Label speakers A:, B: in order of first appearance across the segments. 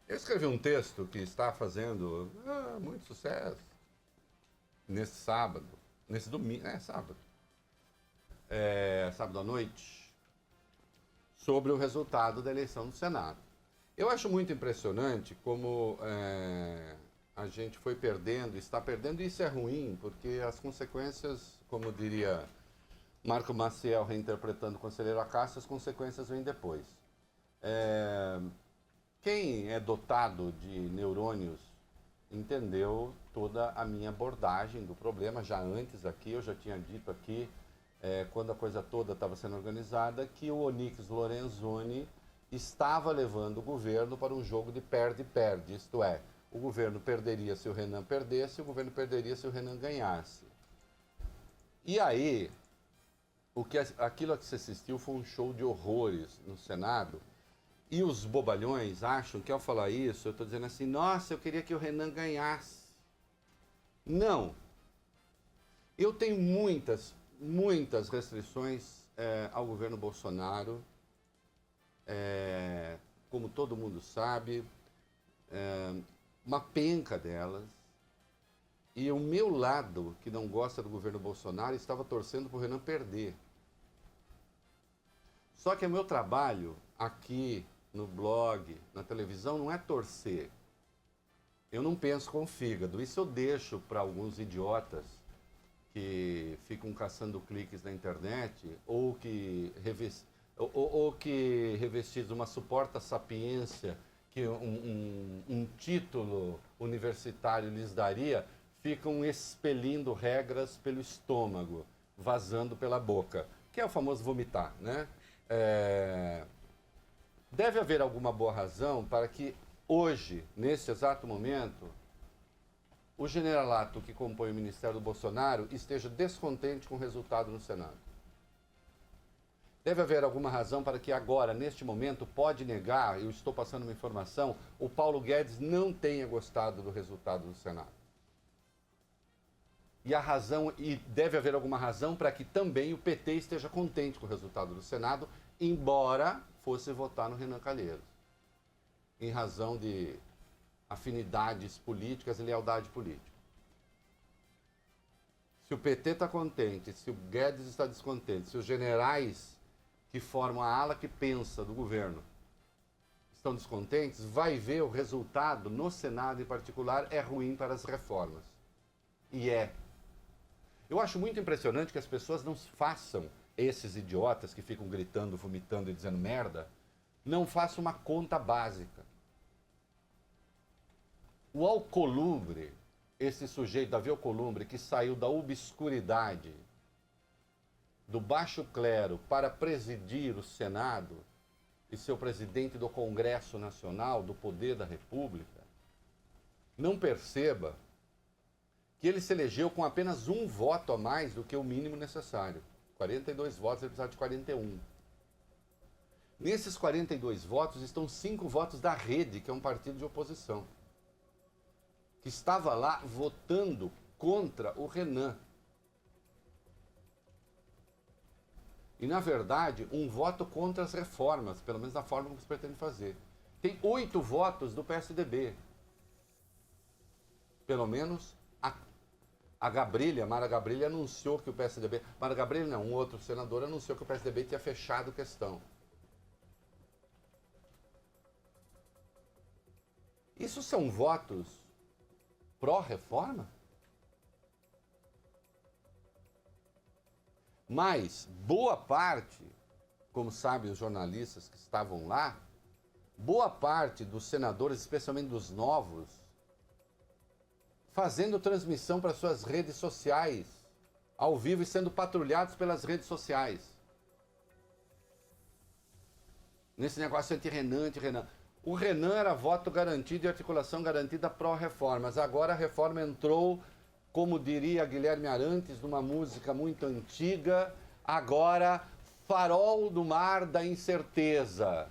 A: Eu escrevi um texto que está fazendo muito sucesso nesse sábado, nesse domingo, sábado à noite, sobre o resultado da eleição do Senado. Eu acho muito impressionante como a gente foi perdendo, está perdendo, e isso é ruim, porque as consequências, como diria Marco Maciel reinterpretando o Conselheiro Acácio, as consequências vêm depois. Quem é dotado de neurônios entendeu toda a minha abordagem do problema, já antes aqui, eu já tinha dito aqui, quando a coisa toda estava sendo organizada, que o Onyx Lorenzoni estava levando o governo para um jogo de perde-perde, isto é, o governo perderia se o Renan perdesse, e o governo perderia se o Renan ganhasse. E aí, aquilo a que se assistiu foi um show de horrores no Senado, e os bobalhões acham que ao falar isso, eu estou dizendo assim, nossa, eu queria que o Renan ganhasse. Não. Eu tenho muitas restrições ao governo Bolsonaro, como todo mundo sabe, uma penca delas. E o meu lado, que não gosta do governo Bolsonaro, estava torcendo para o Renan perder. Só que o meu trabalho aqui no blog, na televisão, não é torcer. Eu não penso com o fígado. Isso eu deixo para alguns idiotas que ficam caçando cliques na internet ou que revestidos de uma suporta sapiência que um título universitário lhes daria, ficam expelindo regras pelo estômago, vazando pela boca, que é o famoso vomitar, né? Deve haver alguma boa razão para que hoje, nesse exato momento, o generalato que compõe o Ministério do Bolsonaro esteja descontente com o resultado no Senado. Deve haver alguma razão para que agora, neste momento, pode negar, eu estou passando uma informação, o Paulo Guedes não tenha gostado do resultado do Senado. E deve haver alguma razão para que também o PT esteja contente com o resultado do Senado, embora fosse votar no Renan Calheiros, em razão de afinidades políticas e lealdade política. Se o PT está contente, se o Guedes está descontente, se os generais que formam a ala que pensa do governo estão descontentes, vai ver o resultado no Senado em particular é ruim para as reformas. E é. Eu acho muito impressionante que as pessoas não façam, esses idiotas que ficam gritando, vomitando e dizendo merda, não façam uma conta básica. O Alcolumbre, esse sujeito, Davi Alcolumbre, que saiu da obscuridade, do baixo clero, para presidir o Senado e ser o presidente do Congresso Nacional, do poder da República, não perceba que ele se elegeu com apenas um voto a mais do que o mínimo necessário. 42 votos, ele precisava de 41. Nesses 42 votos estão 5 votos da Rede, que é um partido de oposição, que estava lá votando contra o Renan. E, na verdade, um voto contra as reformas, pelo menos da forma como se pretende fazer. Tem 8 votos do PSDB. Pelo menos a Gabrilha, Mara Gabrilha, anunciou que o PSDB... Mara Gabrilha não, um outro senador anunciou que o PSDB tinha fechado a questão. Isso são votos pró-reforma? Mas boa parte, como sabem os jornalistas que estavam lá, boa parte dos senadores, especialmente dos novos, fazendo transmissão para suas redes sociais, ao vivo e sendo patrulhados pelas redes sociais. Nesse negócio anti-Renan. O Renan era voto garantido e articulação garantida pró-reformas. Agora a reforma entrou, como diria Guilherme Arantes, numa música muito antiga, agora farol do mar da incerteza.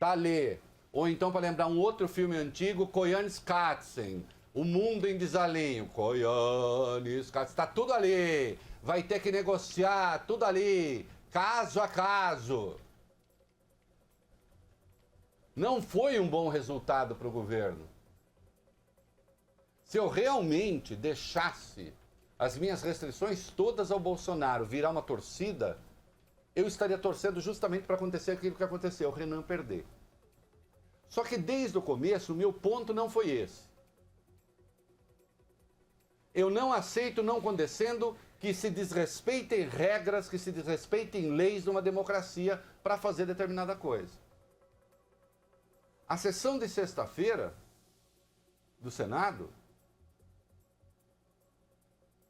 A: Tá ali. Ou então, para lembrar um outro filme antigo, Koyanis Katzen, O Mundo em Desalinho. Koyanis Katzen, está tudo ali. Vai ter que negociar, tudo ali, caso a caso. Não foi um bom resultado para o governo. Se eu realmente deixasse as minhas restrições todas ao Bolsonaro virar uma torcida, eu estaria torcendo justamente para acontecer aquilo que aconteceu, o Renan perder. Só que desde o começo, o meu ponto não foi esse. Eu não aceito, não condescendo, que se desrespeitem regras, que se desrespeitem leis de uma democracia para fazer determinada coisa. A sessão de sexta-feira do Senado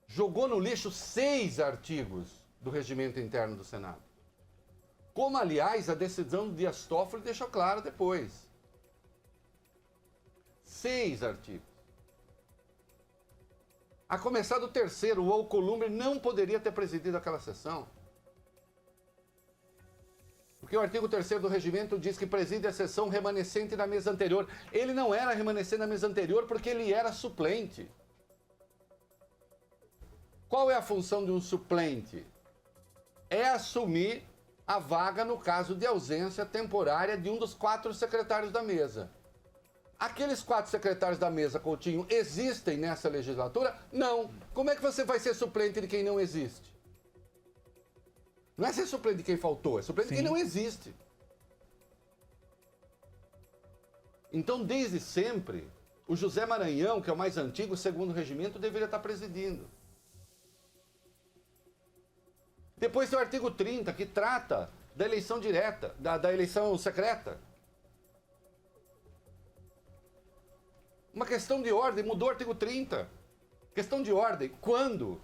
A: jogou no lixo 6 artigos do regimento interno do Senado. Como, aliás, a decisão do Dias Toffoli deixou claro depois. 6 artigos. A começar do terceiro, o Alcolumbre não poderia ter presidido aquela sessão. Porque o artigo 3º do regimento diz que preside a sessão remanescente na mesa anterior. Ele não era remanescente na mesa anterior porque ele era suplente. Qual é a função de um suplente? É assumir a vaga no caso de ausência temporária de um dos 4 secretários da mesa. Aqueles 4 secretários da mesa, Coutinho, existem nessa legislatura? Não. Como é que você vai ser suplente de quem não existe? Não é ser suplente de quem faltou, é suplente de quem não existe. Então, desde sempre, o José Maranhão, que é o mais antigo, segundo o regimento, deveria estar presidindo. Depois tem o artigo 30, que trata da eleição direta, da eleição secreta. Uma questão de ordem, mudou o artigo 30. Questão de ordem, quando?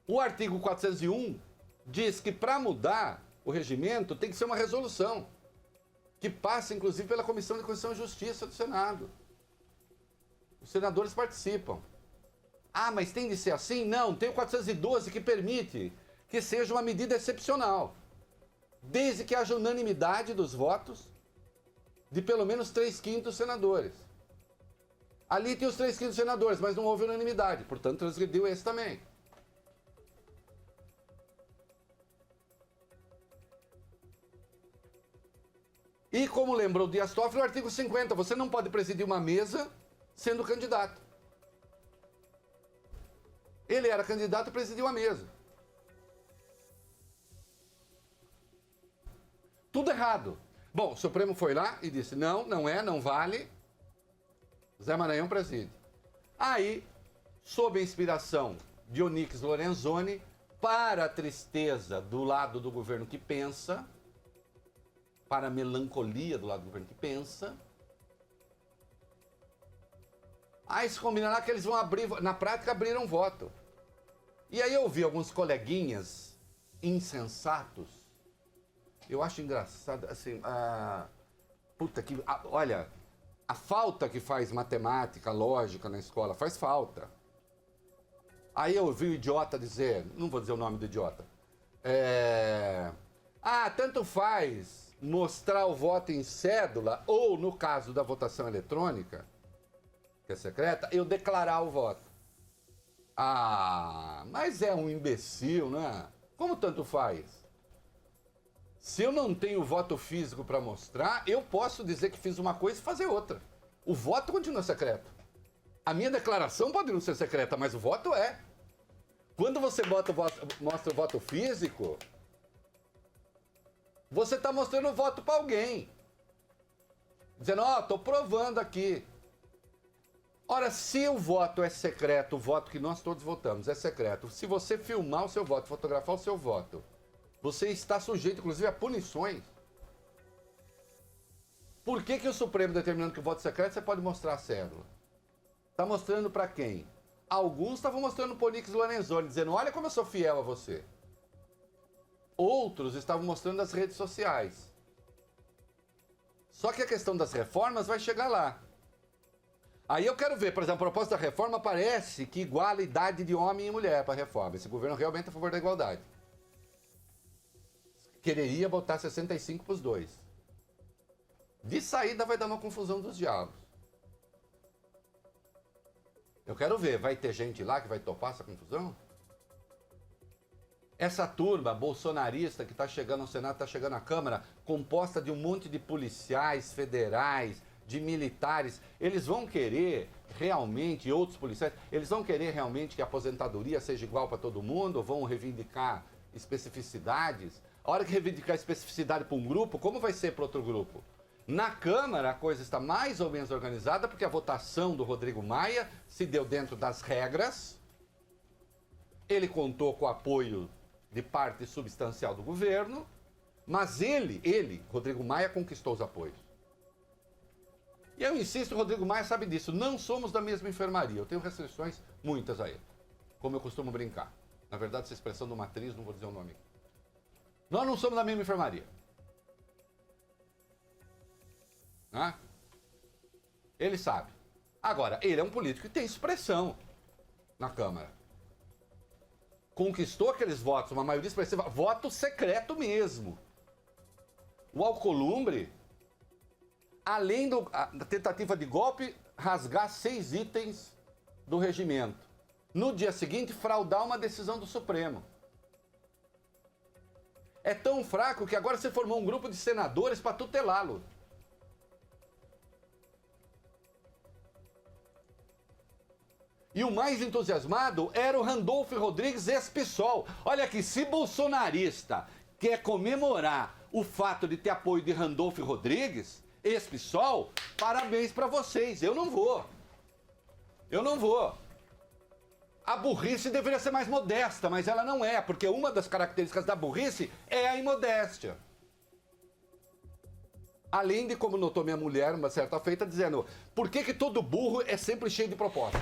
A: O artigo 401 diz que para mudar o regimento tem que ser uma resolução, que passa inclusive pela Comissão de Constituição e Justiça do Senado. Os senadores participam. Ah, mas tem de ser assim? Não, tem o 412 que permite que seja uma medida excepcional, desde que haja unanimidade dos votos de pelo menos 3/5 dos senadores. Ali tem os 3/5 dos senadores, mas não houve unanimidade, portanto transgrediu esse também. E como lembrou o Dias Toffoli, o artigo 50, você não pode presidir uma mesa sendo candidato. Ele era candidato e presidiu a mesa. Tudo errado. Bom, o Supremo foi lá e disse, não, não é, não vale. Zé Maranhão preside. Aí, sob a inspiração de Onyx Lorenzoni, para a tristeza do lado do governo que pensa, para a melancolia do lado do governo que pensa, aí se combina lá que eles vão abrir, na prática abriram voto. E aí eu vi alguns coleguinhas insensatos. Eu acho engraçado, assim, olha, a falta que faz matemática, lógica na escola, faz falta. Aí eu vi o idiota dizer, não vou dizer o nome do idiota, tanto faz mostrar o voto em cédula, ou no caso da votação eletrônica, que é secreta, eu declarar o voto. Ah, mas é um imbecil, né? Como tanto faz? Se eu não tenho voto físico para mostrar, eu posso dizer que fiz uma coisa e fazer outra. O voto continua secreto. A minha declaração pode não ser secreta, mas o voto é. Quando você mostra o voto físico, você está mostrando o voto para alguém. Dizendo, estou provando aqui. Ora, se o voto é secreto, o voto que nós todos votamos é secreto, se você filmar o seu voto, fotografar o seu voto, você está sujeito, inclusive, a punições. Por que o Supremo, determinando que o voto é secreto, você pode mostrar a cédula? Está mostrando para quem? Alguns estavam mostrando para o Onyx Lorenzoni, dizendo, olha como eu sou fiel a você. Outros estavam mostrando nas redes sociais. Só que a questão das reformas vai chegar lá. Aí eu quero ver, por exemplo, a proposta da reforma parece que iguala a idade de homem e mulher para a reforma. Esse governo realmente é a favor da igualdade. Quereria botar 65 para os dois. De saída vai dar uma confusão dos diabos. Eu quero ver, vai ter gente lá que vai topar essa confusão? Essa turma bolsonarista que está chegando ao Senado, está chegando à Câmara, composta de um monte de policiais federais, de militares, eles vão querer realmente, outros policiais, eles vão querer realmente que a aposentadoria seja igual para todo mundo, vão reivindicar especificidades. A hora que reivindicar especificidade para um grupo, como vai ser para outro grupo? Na Câmara, a coisa está mais ou menos organizada, porque a votação do Rodrigo Maia se deu dentro das regras. Ele contou com o apoio de parte substancial do governo, mas ele, Rodrigo Maia, conquistou os apoios. E eu insisto, o Rodrigo Maia sabe disso, não somos da mesma enfermaria. Eu tenho restrições muitas a ele, como eu costumo brincar. Na verdade, essa expressão de uma atriz, não vou dizer o nome aqui. Nós não somos da mesma enfermaria. Né? Ele sabe. Agora, ele é um político que tem expressão na Câmara. Conquistou aqueles votos, uma maioria expressiva, voto secreto mesmo. O Alcolumbre, além da tentativa de golpe, rasgar 6 itens do regimento. No dia seguinte, fraudar uma decisão do Supremo. É tão fraco que agora você formou um grupo de senadores para tutelá-lo. E o mais entusiasmado era o Randolfo Rodrigues, ex-PSOL. Olha aqui, se bolsonarista quer comemorar o fato de ter apoio de Randolfo Rodrigues, ex-PSOL, parabéns para vocês. Eu não vou. Eu não vou. A burrice deveria ser mais modesta, mas ela não é, porque uma das características da burrice é a imodéstia. Além de, como notou minha mulher, uma certa feita, dizendo, por que todo burro é sempre cheio de proposta?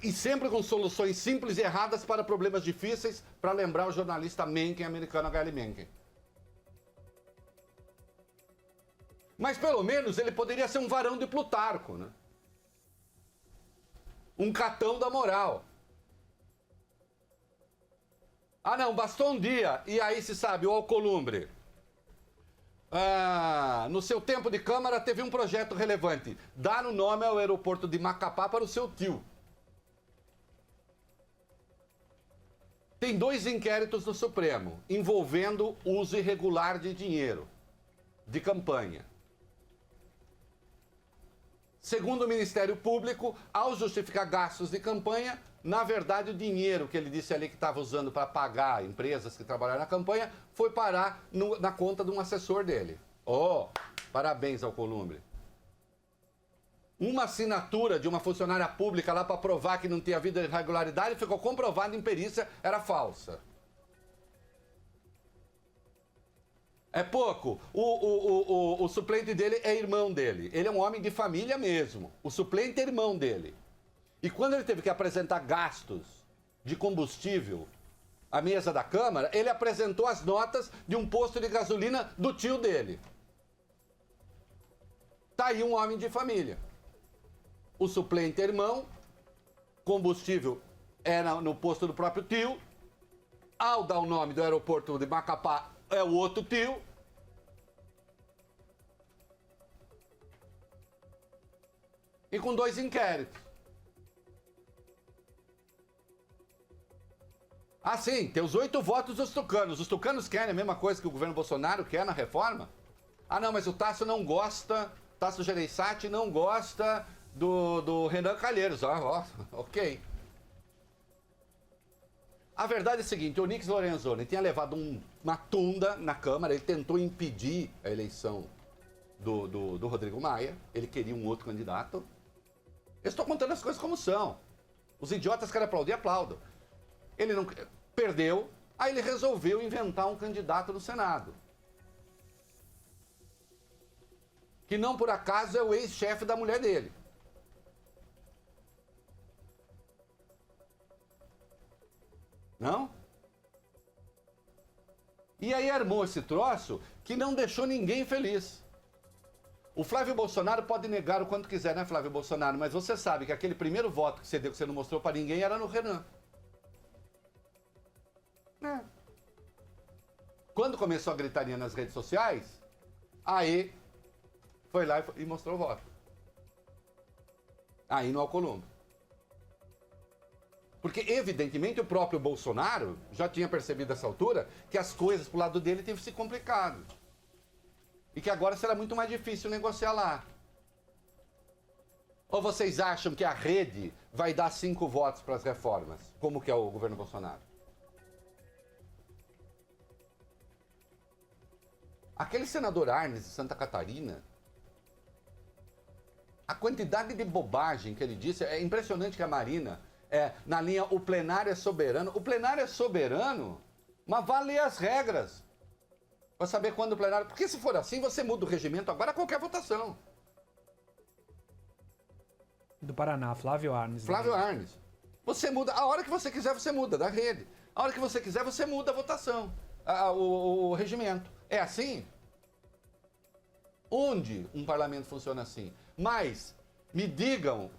A: E sempre com soluções simples e erradas para problemas difíceis, para lembrar o jornalista Mencken, americano H.L. Mencken. Mas pelo menos ele poderia ser um varão de Plutarco, né? Um Catão da moral. Ah não, bastou um dia, e aí se sabe, o Alcolumbre. No seu tempo de Câmara teve um projeto relevante, dar o nome ao aeroporto de Macapá para o seu tio. Tem 2 inquéritos no Supremo envolvendo uso irregular de dinheiro de campanha. Segundo o Ministério Público, ao justificar gastos de campanha, na verdade o dinheiro que ele disse ali que estava usando para pagar empresas que trabalharam na campanha foi parar na conta de um assessor dele. Oh, parabéns ao Alcolumbre. Uma assinatura de uma funcionária pública lá para provar que não tinha havido irregularidade, ficou comprovado em perícia, era falsa. É pouco. O suplente dele é irmão dele. Ele é um homem de família mesmo. O suplente é irmão dele. E quando ele teve que apresentar gastos de combustível à mesa da Câmara, ele apresentou as notas de um posto de gasolina do tio dele. Tá aí um homem de família. O suplente é irmão, combustível era no posto do próprio tio. Ao dar o nome do aeroporto de Macapá, é o outro tio. E com 2 inquéritos. Ah, sim, tem os 8 votos dos tucanos. Os tucanos querem a mesma coisa que o governo Bolsonaro quer na reforma? Ah, não, mas o Tasso não gosta, Tasso Gereissati não gosta do Renan Calheiros. Ok. A verdade é a seguinte, o Onyx Lorenzoni tinha levado uma tunda na Câmara, ele tentou impedir a eleição do Rodrigo Maia, ele queria um outro candidato. Eu estou contando as coisas como são. Os idiotas querem aplaudir, aplaudam. Ele não perdeu, aí ele resolveu inventar um candidato no Senado. Que não por acaso é o ex-chefe da mulher dele. Não? E aí armou esse troço que não deixou ninguém feliz. O Flávio Bolsonaro pode negar o quanto quiser, né, Flávio Bolsonaro? Mas você sabe que aquele primeiro voto que você deu, que você não mostrou para ninguém, era no Renan. Quando começou a gritaria nas redes sociais, aí foi lá e mostrou o voto. Aí no Alcolumbre. Porque, evidentemente, o próprio Bolsonaro já tinha percebido nessa altura que as coisas pro lado dele tinham se complicado. E que agora será muito mais difícil negociar lá. Ou vocês acham que a rede vai dar 5 votos para as reformas, como que é o governo Bolsonaro? Aquele senador Arnes de Santa Catarina, a quantidade de bobagem que ele disse, é impressionante que a Marina, na linha o plenário é soberano. O plenário é soberano, mas vale ler as regras. Para saber quando o plenário... Porque se for assim, você muda o regimento agora a qualquer votação.
B: Do Paraná, Flávio Arnes.
A: Flávio Arnes. Você muda, a hora que você quiser, você muda da rede. A hora que você quiser, você muda a votação, o regimento. É assim? Onde um parlamento funciona assim? Mas, me digam,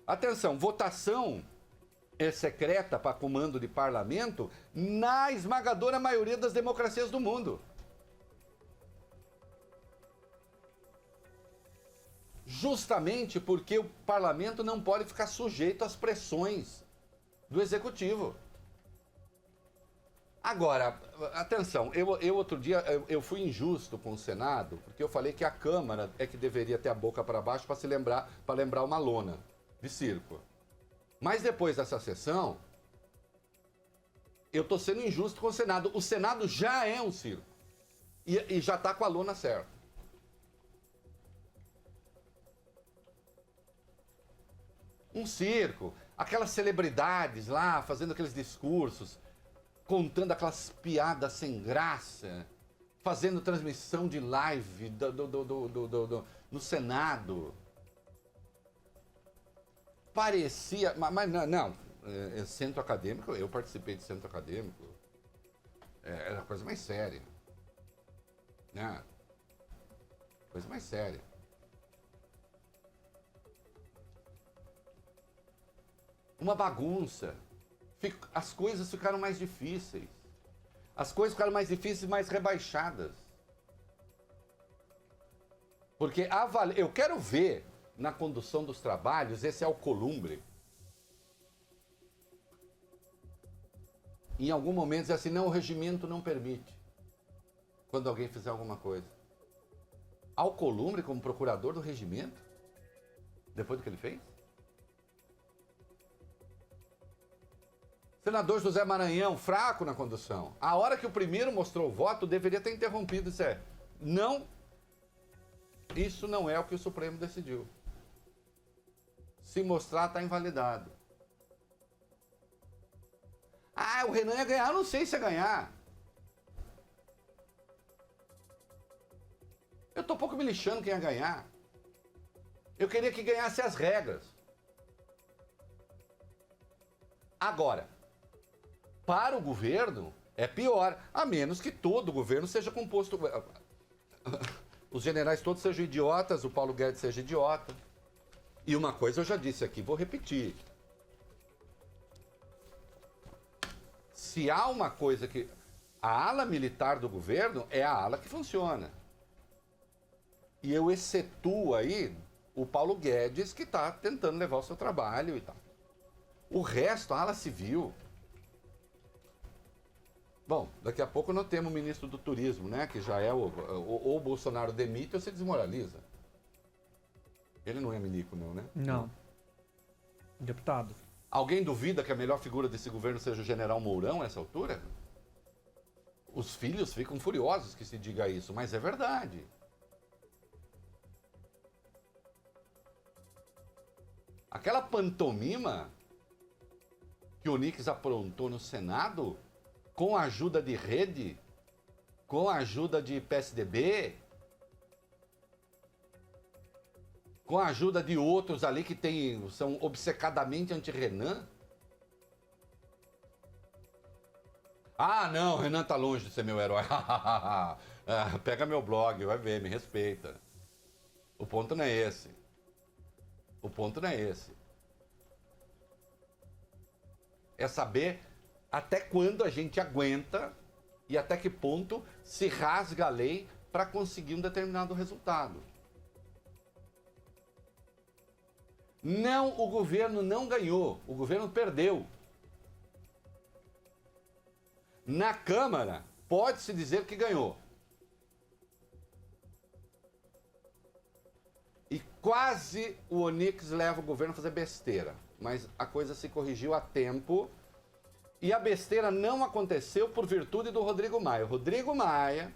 A: atenção, votação é secreta para comando de parlamento na esmagadora maioria das democracias do mundo. Justamente porque o parlamento não pode ficar sujeito às pressões do executivo. Agora, atenção, eu outro dia eu fui injusto com o Senado, porque eu falei que a Câmara é que deveria ter a boca para baixo para lembrar uma lona de circo. Mas depois dessa sessão, eu estou sendo injusto com o Senado. O Senado já é um circo. E já está com a lona certa. Um circo, aquelas celebridades lá fazendo aqueles discursos, contando aquelas piadas sem graça, fazendo transmissão de live no Senado. Parecia, mas não, centro acadêmico, eu participei de centro acadêmico, era a coisa mais séria, né? Coisa mais séria. Uma bagunça. As coisas ficaram mais difíceis. As coisas ficaram mais difíceis e mais rebaixadas. Porque eu quero ver na condução dos trabalhos esse alcolumbre. Em algum momento diz assim, não, o regimento não permite. Quando alguém fizer alguma coisa. Alcolumbre como procurador do regimento? Depois do que ele fez? Senador José Maranhão, fraco na condução. A hora que o primeiro mostrou o voto, deveria ter interrompido. Isso não é o que o Supremo decidiu. Se mostrar, está invalidado. Ah, o Renan ia ganhar. Eu não sei se ia ganhar. Eu estou pouco me lixando quem ia ganhar. Eu queria que ganhasse as regras. Agora, para o governo, é pior, a menos que todo o governo seja composto... Os generais todos sejam idiotas, o Paulo Guedes seja idiota. E uma coisa eu já disse aqui, vou repetir. Se há uma coisa que... A ala militar do governo é a ala que funciona. E eu excetuo aí o Paulo Guedes, que está tentando levar o seu trabalho e tal. O resto, a ala civil... Bom, daqui a pouco nós temos o ministro do Turismo, né? Que já é ou o Bolsonaro demite ou se desmoraliza. Ele não é milico, não, né?
B: Não. Deputado.
A: Alguém duvida que a melhor figura desse governo seja o general Mourão a essa altura? Os filhos ficam furiosos que se diga isso, mas é verdade. Aquela pantomima que o Onix aprontou no Senado... com a ajuda de rede, com a ajuda de PSDB, com a ajuda de outros ali que são obcecadamente anti-Renan. Ah, não, Renan tá longe de ser meu herói. Pega meu blog, vai ver, me respeita. O ponto não é esse. O ponto não é esse. É saber... até quando a gente aguenta e até que ponto se rasga a lei para conseguir um determinado resultado. Não, o governo não ganhou, o governo perdeu. Na Câmara, pode-se dizer que ganhou. E quase o Onyx leva o governo a fazer besteira. Mas a coisa se corrigiu a tempo. E a besteira não aconteceu por virtude do Rodrigo Maia. O Rodrigo Maia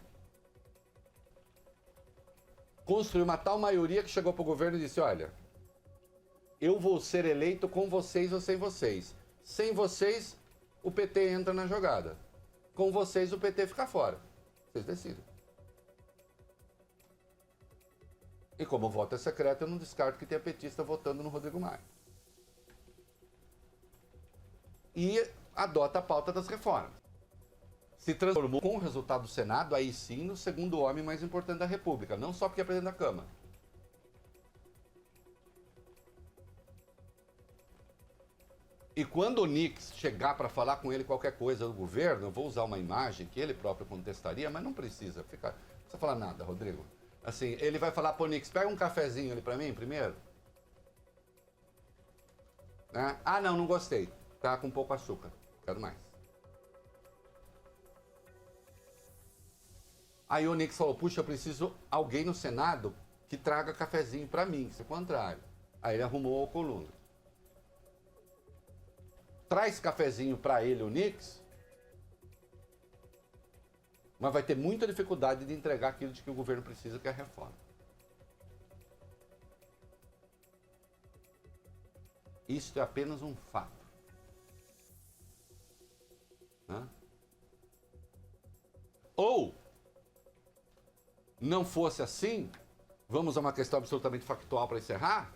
A: construiu uma tal maioria que chegou para o governo e disse, olha, eu vou ser eleito com vocês ou sem vocês. Sem vocês, o PT entra na jogada. Com vocês, o PT fica fora. Vocês decidem. E como o voto é secreto, eu não descarto que tenha petista votando no Rodrigo Maia. E adota a pauta das reformas. Se transformou com o resultado do Senado, aí sim, no segundo homem mais importante da República. Não só porque é presidente da Câmara. E quando o Onyx chegar para falar com ele qualquer coisa do governo, eu vou usar uma imagem que ele próprio contestaria, mas não precisa falar nada, Rodrigo. Assim, ele vai falar para o Onyx, pega um cafezinho ali para mim primeiro. Né? Ah, não gostei. Tá com pouco açúcar. Quero mais. Aí o Onyx falou, puxa, eu preciso alguém no Senado que traga cafezinho para mim. Isso é o contrário. Aí ele arrumou o Coluna. Traz cafezinho para ele, o Onyx, mas vai ter muita dificuldade de entregar aquilo de que o governo precisa, que é a reforma. Isto é apenas um fato. Né? Ou, não fosse assim, vamos a uma questão absolutamente factual para encerrar,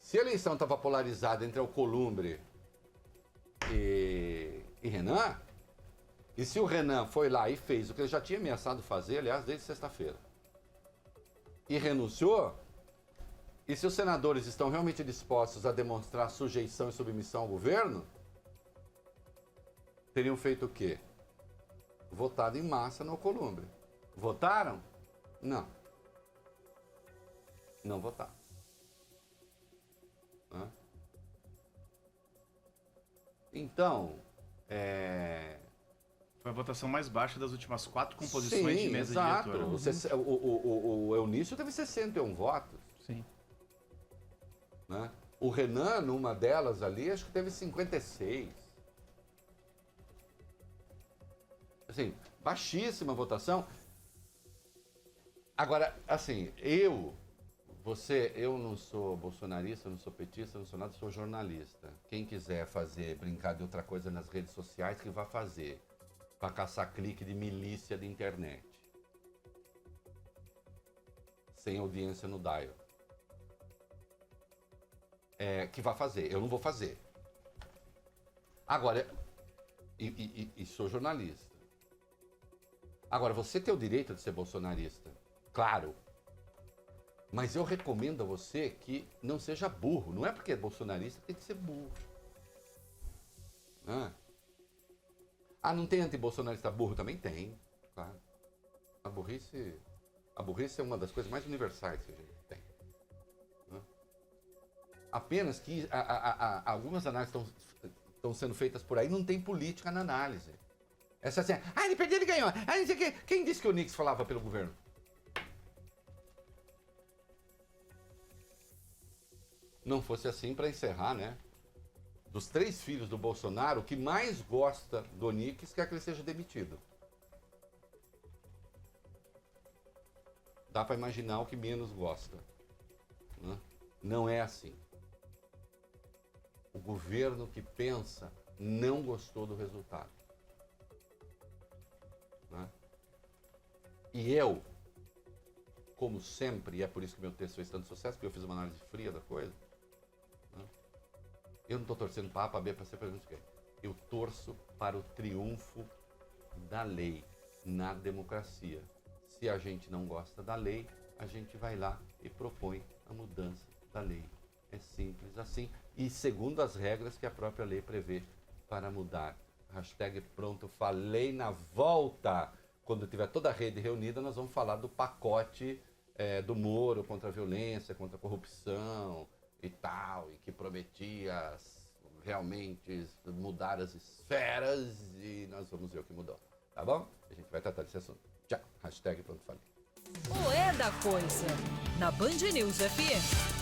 A: se a eleição estava polarizada entre Alcolumbre e Renan, e se o Renan foi lá e fez o que ele já tinha ameaçado fazer, aliás, desde sexta-feira, e renunciou, e se os senadores estão realmente dispostos a demonstrar sujeição e submissão ao governo, teriam feito o quê? Votado em massa no Alcolumbre. Votaram? Não. Não votaram. Hã? Então,
C: foi a votação mais baixa das últimas 4 composições
A: sim,
C: de mesa
A: exato.
C: diretora.
A: O Eunício teve 61 votos.
B: Sim.
A: Né? O Renan, numa delas ali, acho que teve 56. Assim, baixíssima votação. Agora, assim, eu não sou bolsonarista, eu não sou petista, eu não sou nada, eu sou jornalista. Quem quiser brincar de outra coisa nas redes sociais, que vá fazer. Para caçar clique de milícia de internet. Sem audiência no dial. Que vá fazer, eu não vou fazer. Agora, e sou jornalista. Agora, você tem o direito de ser bolsonarista, claro. Mas eu recomendo a você que não seja burro. Não é porque é bolsonarista que tem que ser burro. Não tem anti-bolsonarista burro? Também tem, claro. A burrice é uma das coisas mais universais que a gente tem. Apenas que algumas análises estão sendo feitas por aí, não tem política na análise. Essa assim, ele perdeu, ele ganhou. Não sei o quê. Quem disse que o Onyx falava pelo governo? Não fosse assim, para encerrar, né? Dos 3 filhos do Bolsonaro, o que mais gosta do Onyx quer que ele seja demitido. Dá para imaginar o que menos gosta. Né? Não é assim. O governo que pensa não gostou do resultado. Né? E eu, como sempre, e é por isso que meu texto fez tanto sucesso, porque eu fiz uma análise fria da coisa, eu não estou torcendo para A, para B, para C, para não sei o quê. Eu torço para o triunfo da lei na democracia. Se a gente não gosta da lei, a gente vai lá e propõe a mudança da lei. É simples assim. E segundo as regras que a própria lei prevê para mudar. Hashtag pronto, falei na volta. Quando tiver toda a rede reunida, nós vamos falar do pacote do Moro contra a violência, contra a corrupção e tal, e que prometia realmente mudar as esferas, e nós vamos ver o que mudou, tá bom? A gente vai tratar desse assunto. Tchau. Hashtag pronto falei.
D: O É da Coisa, na Band News FM.